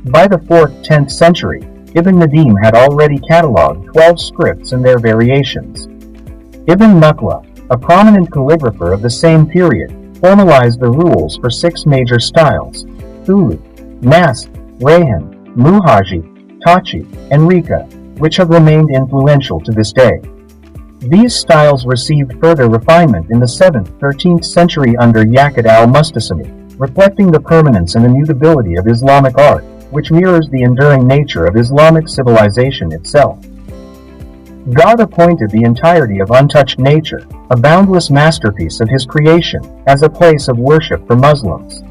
By the 4th-10th century, Ibn Nadim had already catalogued 12 scripts and their variations. Ibn Nukhla, a prominent calligrapher of the same period, formalized the rules for 6 major styles: Thulu, Nas, Rayhan, Muhaji, Tachi, and Rika, which have remained influential to this day. These styles received further refinement in the 7th-13th century under Yaqut al-Mustasimi, reflecting the permanence and immutability of Islamic art, which mirrors the enduring nature of Islamic civilization itself. God appointed the entirety of untouched nature, a boundless masterpiece of His creation, as a place of worship for Muslims.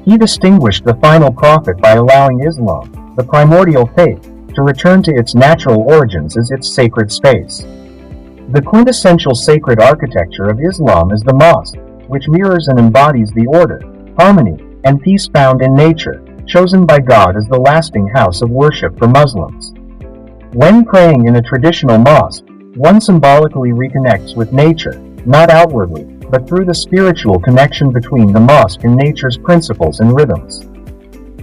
He distinguished the final prophet by allowing Islam, the primordial faith, to return to its natural origins as its sacred space. The quintessential sacred architecture of Islam is the mosque, which mirrors and embodies the order, harmony, and peace found in nature, chosen by God as the lasting house of worship for Muslims. When praying in a traditional mosque, one symbolically reconnects with nature, not outwardly, but through the spiritual connection between the mosque and nature's principles and rhythms.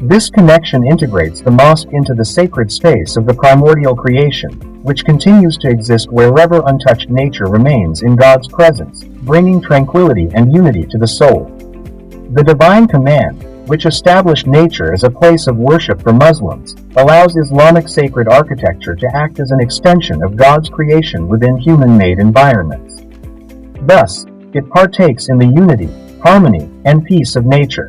This connection integrates the mosque into the sacred space of the primordial creation, which continues to exist wherever untouched nature remains in God's presence, bringing tranquility and unity to the soul. The divine command, which established nature as a place of worship for Muslims, allows Islamic sacred architecture to act as an extension of God's creation within human-made environments. Thus, it partakes in the unity, harmony, and peace of nature.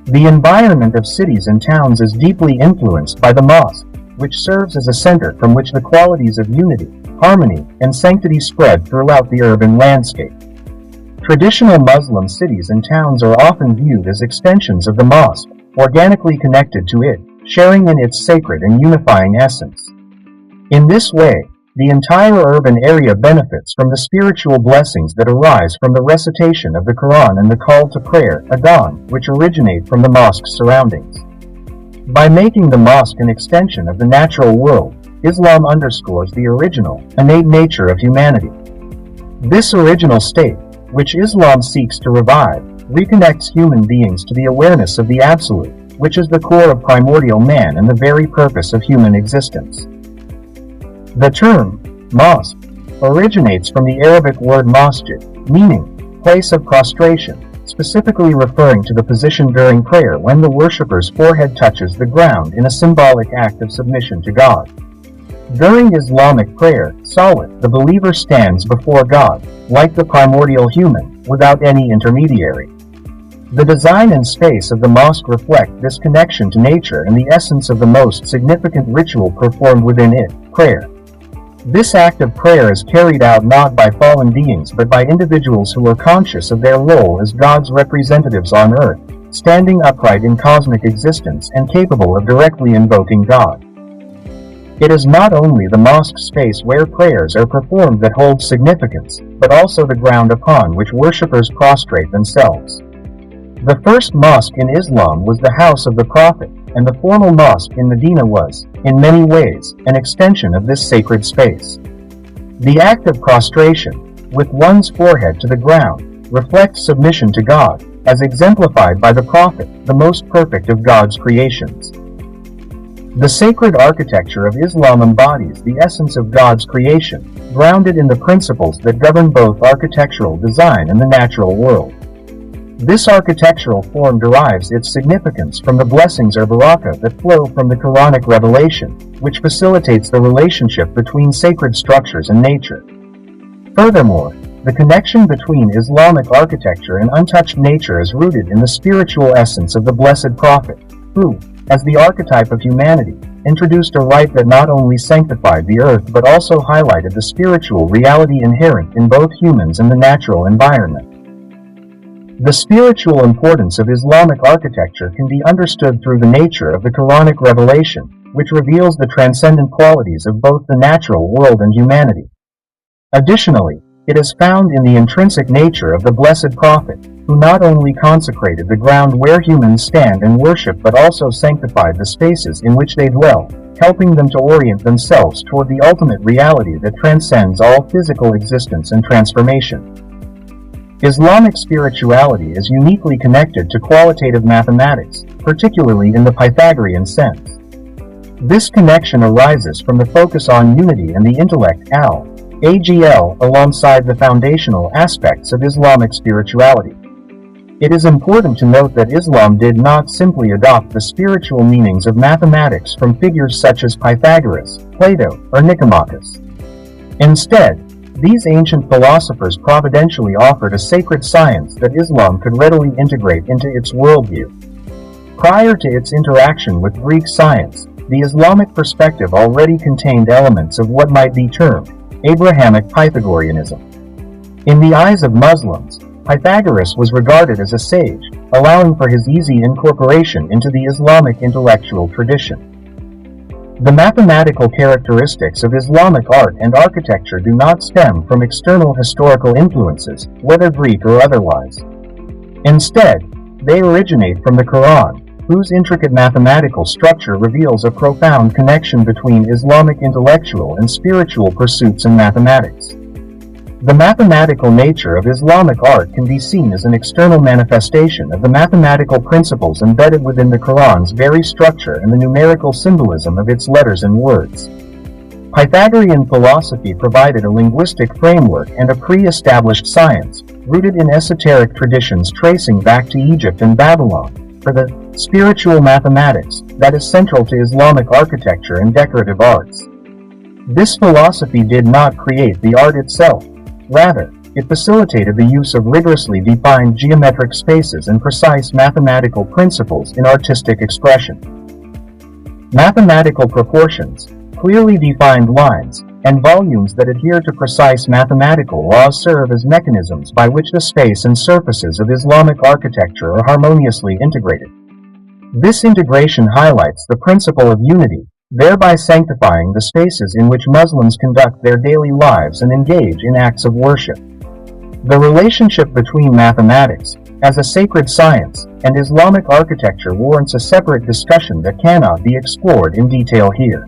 The environment of cities and towns is deeply influenced by the mosque, which serves as a center from which the qualities of unity, harmony, and sanctity spread throughout the urban landscape. Traditional Muslim cities and towns are often viewed as extensions of the mosque, organically connected to it, sharing in its sacred and unifying essence. In this way, the entire urban area benefits from the spiritual blessings that arise from the recitation of the Quran and the call to prayer, adhan, which originate from the mosque's surroundings. By making the mosque an extension of the natural world, Islam underscores the original, innate nature of humanity. This original state, which Islam seeks to revive, reconnects human beings to the awareness of the Absolute, which is the core of primordial man and the very purpose of human existence. The term, mosque, originates from the Arabic word masjid, meaning place of prostration, specifically referring to the position during prayer when the worshipper's forehead touches the ground in a symbolic act of submission to God. During Islamic prayer, salat, the believer stands before God, like the primordial human, without any intermediary. The design and space of the mosque reflect this connection to nature and the essence of the most significant ritual performed within it, prayer. This act of prayer is carried out not by fallen beings but by individuals who are conscious of their role as God's representatives on earth, standing upright in cosmic existence and capable of directly invoking God. It is not only the mosque space where prayers are performed that holds significance, but also the ground upon which worshippers prostrate themselves. The first mosque in Islam was the house of the Prophet, and the formal mosque in Medina was, in many ways, an extension of this sacred space. The act of prostration, with one's forehead to the ground, reflects submission to God, as exemplified by the Prophet, the most perfect of God's creations. The sacred architecture of Islam embodies the essence of God's creation, grounded in the principles that govern both architectural design and the natural world. This architectural form derives its significance from the blessings or barakah that flow from the Quranic revelation, which facilitates the relationship between sacred structures and nature. Furthermore, the connection between Islamic architecture and untouched nature is rooted in the spiritual essence of the Blessed Prophet, who, as the archetype of humanity, introduced a rite that not only sanctified the earth but also highlighted the spiritual reality inherent in both humans and the natural environment. The spiritual importance of Islamic architecture can be understood through the nature of the Quranic revelation, which reveals the transcendent qualities of both the natural world and humanity. Additionally, it is found in the intrinsic nature of the Blessed Prophet, who not only consecrated the ground where humans stand and worship but also sanctified the spaces in which they dwell, helping them to orient themselves toward the ultimate reality that transcends all physical existence and transformation. Islamic spirituality is uniquely connected to qualitative mathematics, particularly in the Pythagorean sense. This connection arises from the focus on unity and the intellect (al-agl) alongside the foundational aspects of Islamic spirituality. It is important to note that Islam did not simply adopt the spiritual meanings of mathematics from figures such as Pythagoras, Plato, or Nicomachus. Instead, these ancient philosophers providentially offered a sacred science that Islam could readily integrate into its worldview. Prior to its interaction with Greek science, the Islamic perspective already contained elements of what might be termed Abrahamic Pythagoreanism. In the eyes of Muslims, Pythagoras was regarded as a sage, allowing for his easy incorporation into the Islamic intellectual tradition. The mathematical characteristics of Islamic art and architecture do not stem from external historical influences, whether Greek or otherwise. Instead, they originate from the Quran, whose intricate mathematical structure reveals a profound connection between Islamic intellectual and spiritual pursuits in mathematics. The mathematical nature of Islamic art can be seen as an external manifestation of the mathematical principles embedded within the Quran's very structure and the numerical symbolism of its letters and words. Pythagorean philosophy provided a linguistic framework and a pre-established science, rooted in esoteric traditions tracing back to Egypt and Babylon, for the spiritual mathematics that is central to Islamic architecture and decorative arts. This philosophy did not create the art itself. Rather, it facilitated the use of rigorously defined geometric spaces and precise mathematical principles in artistic expression. Mathematical proportions, clearly defined lines, and volumes that adhere to precise mathematical laws serve as mechanisms by which the space and surfaces of Islamic architecture are harmoniously integrated. This integration highlights the principle of unity, thereby sanctifying the spaces in which Muslims conduct their daily lives and engage in acts of worship. The relationship between mathematics, as a sacred science, and Islamic architecture warrants a separate discussion that cannot be explored in detail here.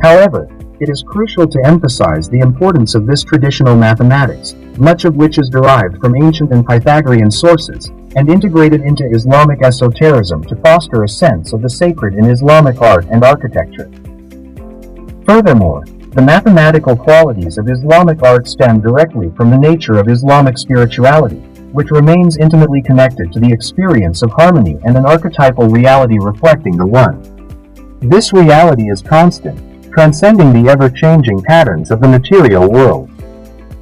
However, it is crucial to emphasize the importance of this traditional mathematics, much of which is derived from ancient and Pythagorean sources, and integrated into Islamic esotericism to foster a sense of the sacred in Islamic art and architecture. Furthermore, the mathematical qualities of Islamic art stem directly from the nature of Islamic spirituality, which remains intimately connected to the experience of harmony and an archetypal reality reflecting the One. This reality is constant, transcending the ever-changing patterns of the material world.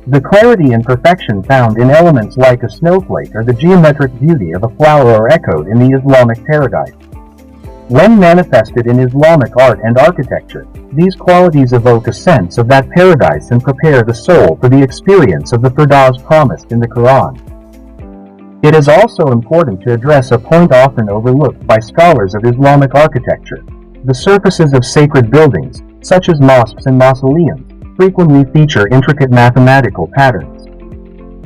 The clarity and perfection found in elements like a snowflake or the geometric beauty of a flower are echoed in the Islamic paradise. When manifested in Islamic art and architecture, these qualities evoke a sense of that paradise and prepare the soul for the experience of the Firdaus promised in the Quran. It is also important to address a point often overlooked by scholars of Islamic architecture. The surfaces of sacred buildings, such as mosques and mausoleums, frequently feature intricate mathematical patterns.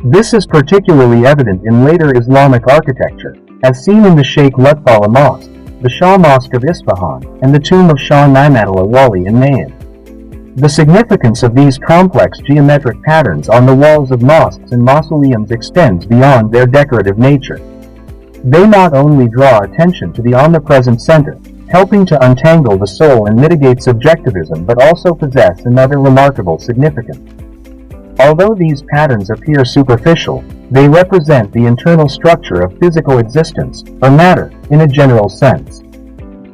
This is particularly evident in later Islamic architecture, as seen in the Sheikh Lutfallah Mosque, the Shah Mosque of Isfahan, and the tomb of Shah Ni'mat al-Awali in Nain. The significance of these complex geometric patterns on the walls of mosques and mausoleums extends beyond their decorative nature. They not only draw attention to the omnipresent center, helping to untangle the soul and mitigate subjectivism, but also possess another remarkable significance. Although these patterns appear superficial, they represent the internal structure of physical existence, or matter, in a general sense.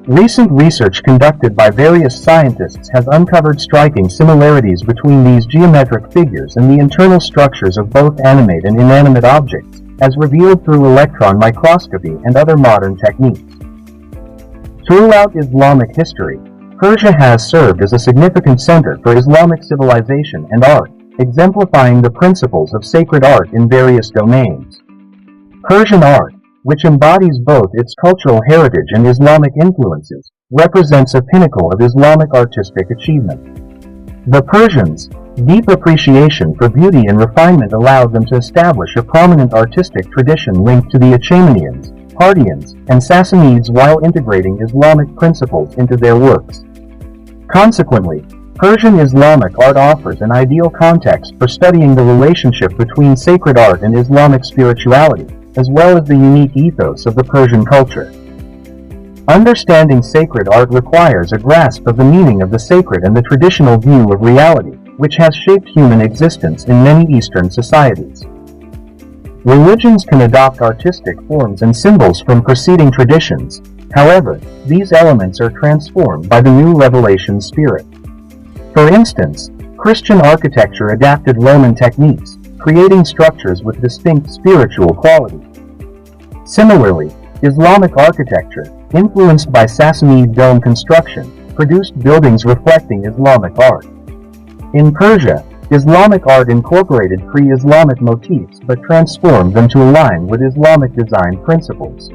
Recent research conducted by various scientists has uncovered striking similarities between these geometric figures and the internal structures of both animate and inanimate objects, as revealed through electron microscopy and other modern techniques. Throughout Islamic history, Persia has served as a significant center for Islamic civilization and art, exemplifying the principles of sacred art in various domains. Persian art, which embodies both its cultural heritage and Islamic influences, represents a pinnacle of Islamic artistic achievement. The Persians' deep appreciation for beauty and refinement allowed them to establish a prominent artistic tradition linked to the Achaemenians, Parthians, and Sassanids while integrating Islamic principles into their works. Consequently, Persian Islamic art offers an ideal context for studying the relationship between sacred art and Islamic spirituality, as well as the unique ethos of the Persian culture. Understanding sacred art requires a grasp of the meaning of the sacred and the traditional view of reality, which has shaped human existence in many Eastern societies. Religions can adopt artistic forms and symbols from preceding traditions. However, these elements are transformed by the new revelation spirit. For instance, Christian architecture adapted Roman techniques, creating structures with distinct spiritual qualities. Similarly, Islamic architecture, influenced by Sassanid dome construction, produced buildings reflecting Islamic art. In Persia, Islamic art incorporated pre-Islamic motifs but transformed them to align with Islamic design principles.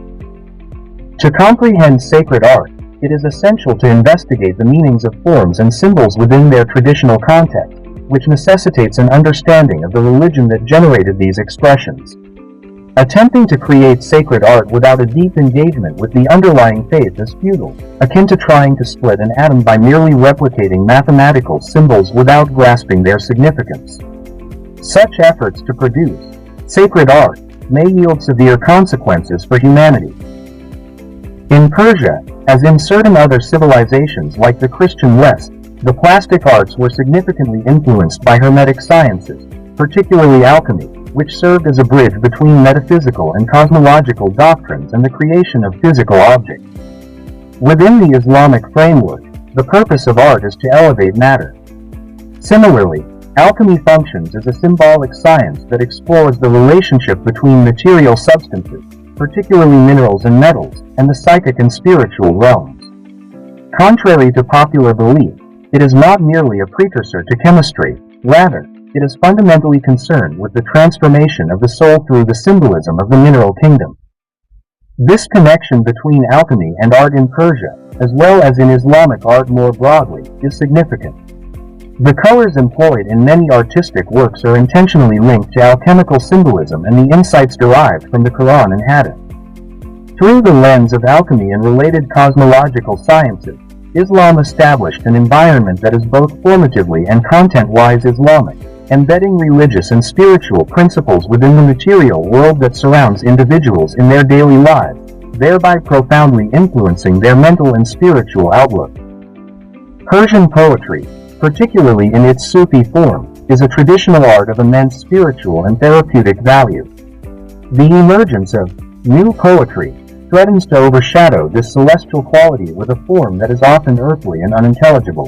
To comprehend sacred art, it is essential to investigate the meanings of forms and symbols within their traditional context, which necessitates an understanding of the religion that generated these expressions. Attempting to create sacred art without a deep engagement with the underlying faith is futile, akin to trying to split an atom by merely replicating mathematical symbols without grasping their significance. Such efforts to produce sacred art may yield severe consequences for humanity. In Persia, as in certain other civilizations like the Christian West, the plastic arts were significantly influenced by Hermetic sciences, particularly alchemy, which served as a bridge between metaphysical and cosmological doctrines and the creation of physical objects. Within the Islamic framework, the purpose of art is to elevate matter. Similarly, alchemy functions as a symbolic science that explores the relationship between material substances, particularly minerals and metals, and the psychic and spiritual realms. Contrary to popular belief, it is not merely a precursor to chemistry, rather, it is fundamentally concerned with the transformation of the soul through the symbolism of the mineral kingdom. This connection between alchemy and art in Persia, as well as in Islamic art more broadly, is significant. The colors employed in many artistic works are intentionally linked to alchemical symbolism and the insights derived from the Quran and Hadith. Through the lens of alchemy and related cosmological sciences, Islam established an environment that is both formatively and content-wise Islamic, embedding religious and spiritual principles within the material world that surrounds individuals in their daily lives, thereby profoundly influencing their mental and spiritual outlook. Persian poetry, particularly in its Sufi form, is a traditional art of immense spiritual and therapeutic value. The emergence of new poetry threatens to overshadow this celestial quality with a form that is often earthly and unintelligible.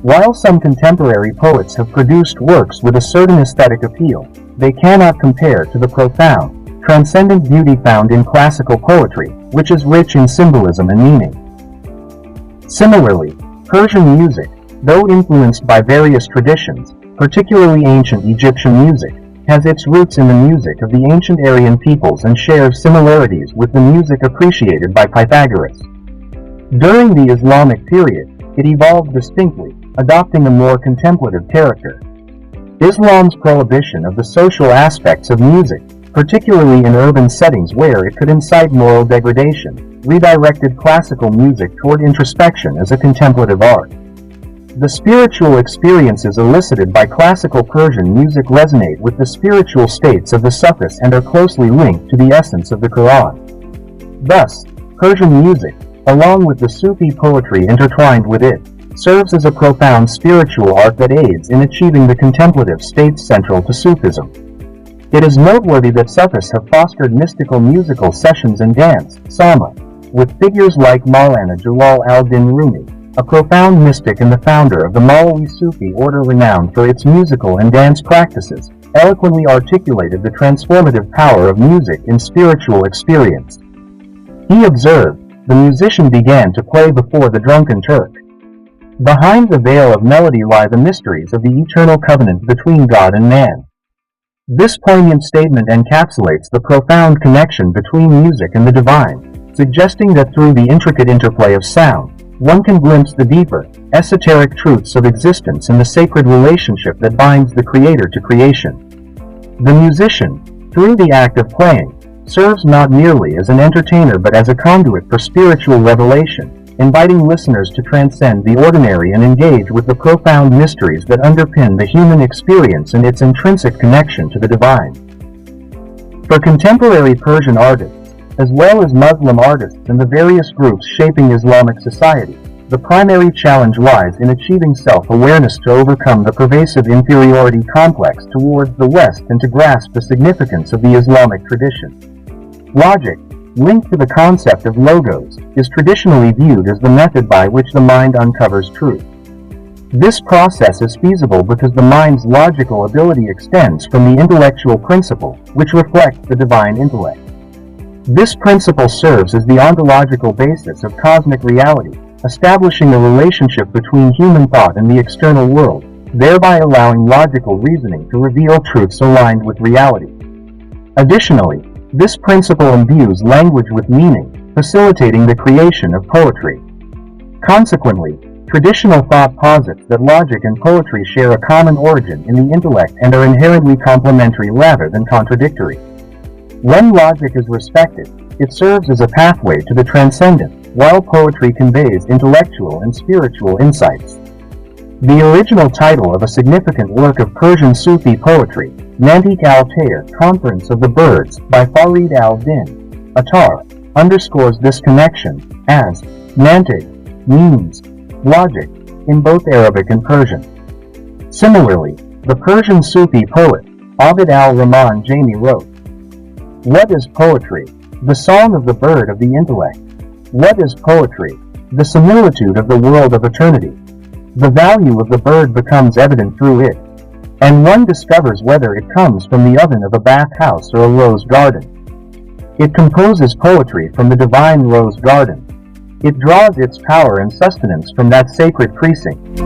While some contemporary poets have produced works with a certain aesthetic appeal, they cannot compare to the profound, transcendent beauty found in classical poetry, which is rich in symbolism and meaning. Similarly, Persian music, though influenced by various traditions, particularly ancient Egyptian music, has its roots in the music of the ancient Aryan peoples and shares similarities with the music appreciated by Pythagoras. During the Islamic period, it evolved distinctly, adopting a more contemplative character. Islam's prohibition of the social aspects of music, particularly in urban settings where it could incite moral degradation, redirected classical music toward introspection as a contemplative art. The spiritual experiences elicited by classical Persian music resonate with the spiritual states of the Sufis and are closely linked to the essence of the Quran. Thus, Persian music, along with the Sufi poetry intertwined with it, serves as a profound spiritual art that aids in achieving the contemplative states central to Sufism. It is noteworthy that Sufis have fostered mystical musical sessions and dance, sama, with figures like Maulana Jalal al-Din Rumi, a profound mystic and the founder of the Malawi Sufi order renowned for its musical and dance practices, eloquently articulated the transformative power of music in spiritual experience. He observed, "The musician began to play before the drunken Turk." Behind the veil of melody lie the mysteries of the eternal covenant between God and man. This poignant statement encapsulates the profound connection between music and the divine, suggesting that through the intricate interplay of sound, one can glimpse the deeper, esoteric truths of existence and the sacred relationship that binds the creator to creation. The musician, through the act of playing, serves not merely as an entertainer but as a conduit for spiritual revelation, inviting listeners to transcend the ordinary and engage with the profound mysteries that underpin the human experience and its intrinsic connection to the divine. For contemporary Persian artists, as well as Muslim artists and the various groups shaping Islamic society, the primary challenge lies in achieving self-awareness to overcome the pervasive inferiority complex towards the West and to grasp the significance of the Islamic tradition. Logic, linked to the concept of logos, is traditionally viewed as the method by which the mind uncovers truth. This process is feasible because the mind's logical ability extends from the intellectual principle, which reflects the divine intellect. This principle serves as the ontological basis of cosmic reality, establishing a relationship between human thought and the external world, thereby allowing logical reasoning to reveal truths aligned with reality. Additionally, this principle imbues language with meaning, facilitating the creation of poetry. Consequently, traditional thought posits that logic and poetry share a common origin in the intellect and are inherently complementary rather than contradictory. When logic is respected, it serves as a pathway to the transcendent, while poetry conveys intellectual and spiritual insights. The original title of a significant work of Persian Sufi poetry, Mantiq al-Tayr, Conference of the Birds, by Farid al-Din Attar, underscores this connection, as Mantiq means logic in both Arabic and Persian. Similarly, the Persian Sufi poet, Abd al-Rahman Jami wrote, "What is poetry? The song of the bird of the intellect. What is poetry? The similitude of the world of eternity. The value of the bird becomes evident through it, and one discovers whether it comes from the oven of a bathhouse or a rose garden. It composes poetry from the divine rose garden. It draws its power and sustenance from that sacred precinct."